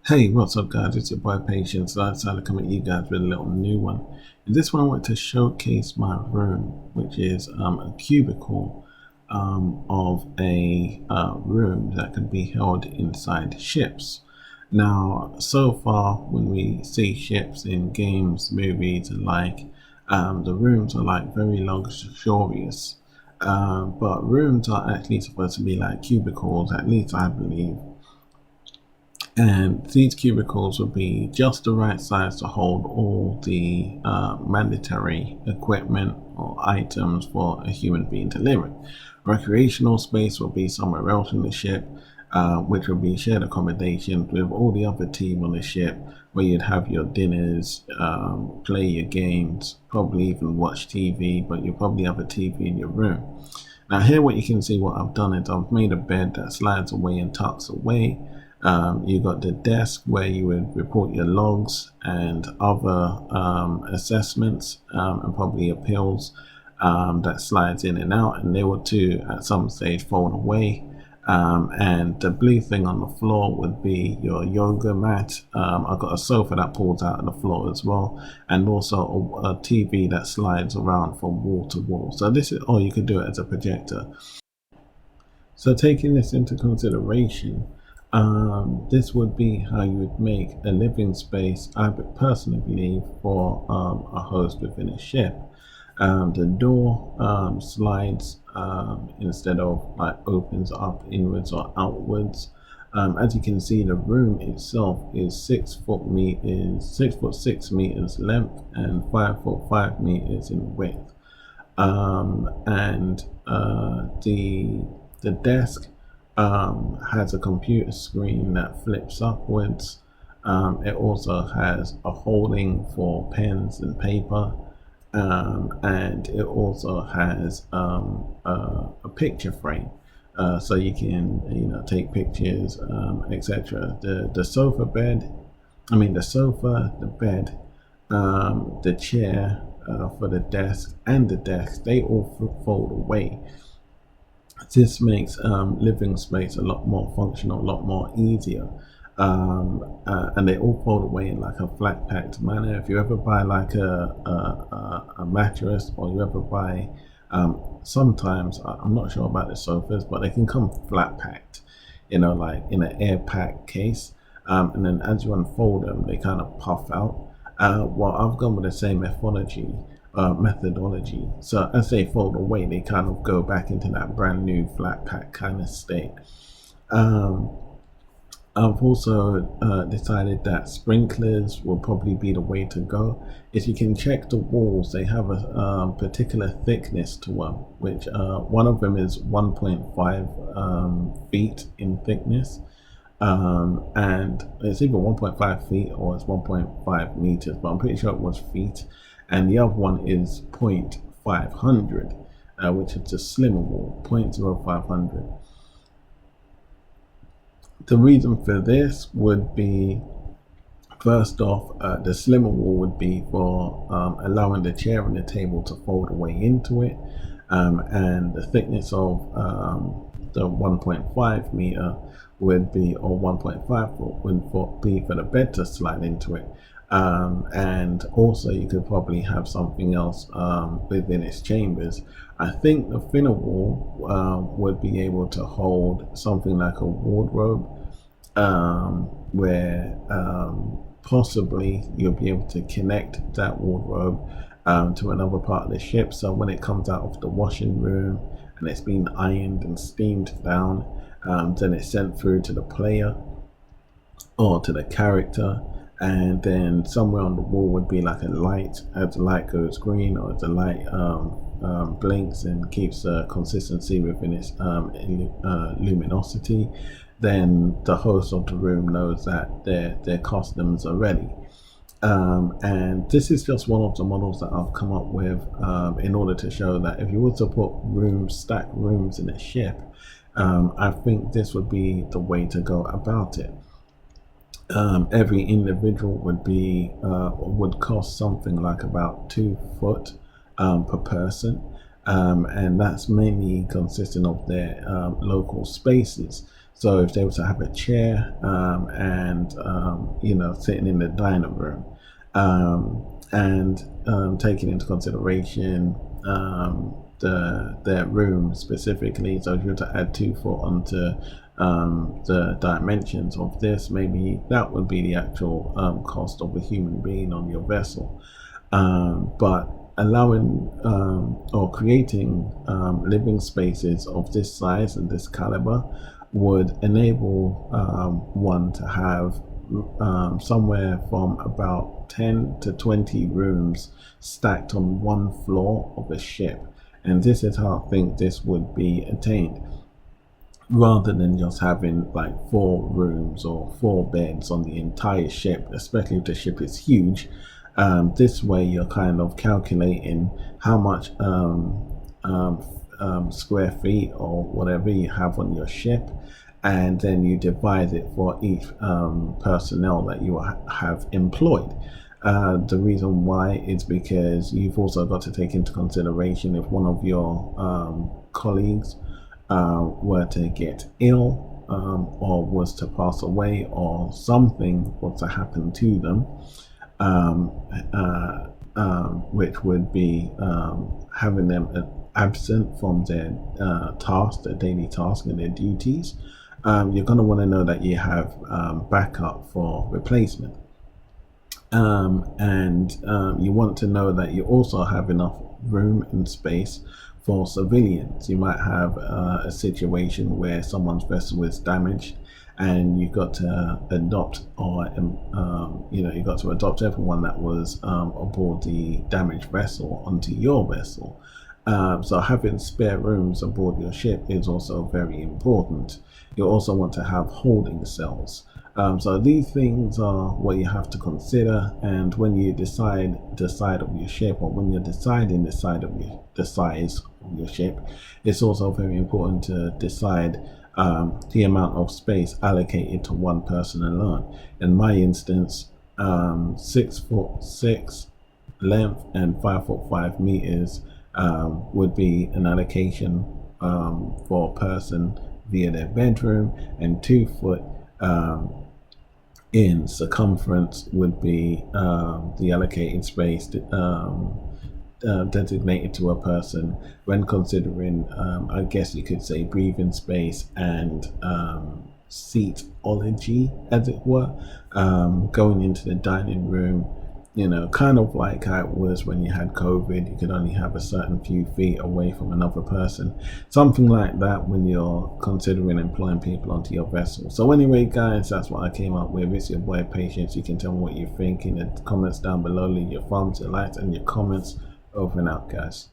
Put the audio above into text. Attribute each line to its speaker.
Speaker 1: Hey, what's up guys? It's your boy Patience. So I decided to come at you guys with a little new one. In this one I want to showcase my room, which is a cubicle of a room that can be held inside ships. Now, so far when we see ships in games, movies and the rooms are like very luxurious. But rooms are actually supposed to be like cubicles, at least I believe, and these cubicles will be just the right size to hold all the mandatory equipment or items for a human being to live in. Recreational space will be somewhere else in the ship, which will be shared accommodation with all the other team on the ship, where you'd have your dinners, play your games, probably even watch TV, but you'll probably have a TV in your room. Now here what you can see, what I've done is I've made a bed that slides away and tucks away. You got the desk where you would report your logs and other assessments and probably appeals, that slides in and out, and they were to at some stage fold away. And the blue thing on the floor would be your yoga mat. I've got a sofa that pulls out of the floor as well, and also a TV that slides around from wall to wall. So this is, or you could do it as a projector. So taking this into consideration, this would be how you would make a living space, I personally believe, for a host within a ship. The door slides instead of like opens up inwards or outwards. As you can see, the room itself is 6'6" length and 5'5" in width. And the desk has a computer screen that flips upwards. It also has a holding for pens and paper, and it also has a picture frame, so you can take pictures, etc. The sofa bed, the sofa, the bed, the chair for the desk, and the desk, they all fold away. This makes living space a lot more functional, a lot more easier, and they all fold away in like a flat packed manner. If you ever buy like a mattress, or you ever buy, sometimes I'm not sure about the sofas, but they can come flat packed, like in an air pack case, and then as you unfold them, they kind of puff out. Well, I've gone with the same methodology. So as they fold away, they kind of go back into that brand new flat pack kind of state. I've also decided that sprinklers will probably be the way to go. If you can check the walls, they have a particular thickness to them, which one of them is 1.5 feet in thickness, and it's either 1.5 feet or it's 1.5 meters, but I'm pretty sure it was feet. And the other one is 0.500, which is a slimmer wall, 0.0500. The reason for this would be, first off, the slimmer wall would be for allowing the chair and the table to fold away into it, and the thickness of the 1.5 meter would be, or 1.5 foot would be for the bed to slide into it. And also you could probably have something else within its chambers. I think the thinner wall would be able to hold something like a wardrobe, where possibly you'll be able to connect that wardrobe to another part of the ship, so when it comes out of the washing room and it's been ironed and steamed down, then it's sent through to the player or to the character. And then somewhere on the wall would be like a light. As the light goes green, or as the light blinks and keeps consistency within its luminosity, then the host of the room knows that their customs are ready. And this is just one of the models that I've come up with in order to show that if you were to put stack rooms in a ship, I think this would be the way to go about it. Every individual would cost something like about 2 foot per person, and that's mainly consisting of their local spaces. So if they were to have a chair and sitting in the dining room, and taking into consideration their room specifically. So if you were to add 2 foot onto the dimensions of this, maybe that would be the actual cost of a human being on your vessel. But allowing or creating living spaces of this size and this caliber would enable one to have somewhere from about 10 to 20 rooms stacked on one floor of a ship. And this is how I think this would be attained, rather than just having like 4 rooms or 4 beds on the entire ship, especially if the ship is huge. This way you're kind of calculating how much square feet or whatever you have on your ship, and then you divide it for each personnel that you have employed. The reason why is because you've also got to take into consideration if one of your colleagues were to get ill or was to pass away or something was to happen to them, which would be having them absent from their tasks, their daily tasks and their duties. You're going to want to know that you have backup for replacement. And you want to know that you also have enough room and space for civilians. You might have a situation where someone's vessel is damaged and you've got to adopt you've got to adopt everyone that was aboard the damaged vessel onto your vessel. So having spare rooms aboard your ship is also very important. You also want to have holding cells. So these things are what you have to consider, and when you decide the side of your ship, or when you're deciding the size of your ship, it's also very important to decide the amount of space allocated to one person alone. In my instance, 6'6" length and 5'5" meters would be an allocation for a person via their bedroom, and 2 foot in circumference would be the allocated space designated to a person when considering, I guess you could say, breathing space and seatology, as it were, going into the dining room. Kind of like how it was when you had COVID, you could only have a certain few feet away from another person. Something like that when you're considering employing people onto your vessel. So anyway, guys, that's what I came up with. It's your boy Patience. You can tell me what you think in the comments down below. Leave your thumbs, your likes, and your comments. Over and out, guys.